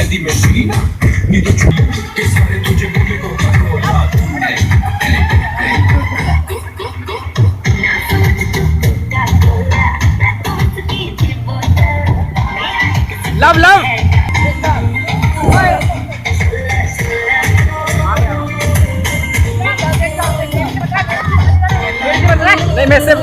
di Messina, mi do giù che sale tu c'è come Coca-Cola. Love, love. Đây mẹ xem.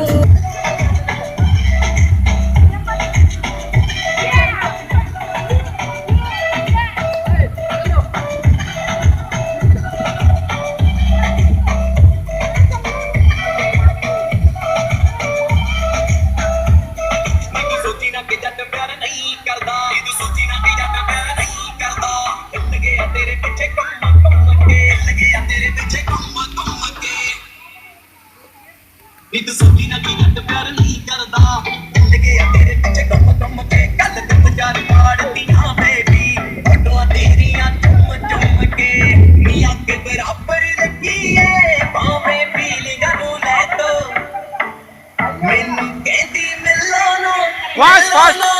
नीत सोची ना कि जट प्यार नहीं करदा लगे तेरे पीछे कम कम के कल दिन चार पाड़तियां बेबी फोटो तेरियां चुम के मियां के बराबर लगी है भावे फीलिंग नु ले तो मैनू कहती मिलो नो Fast, fast.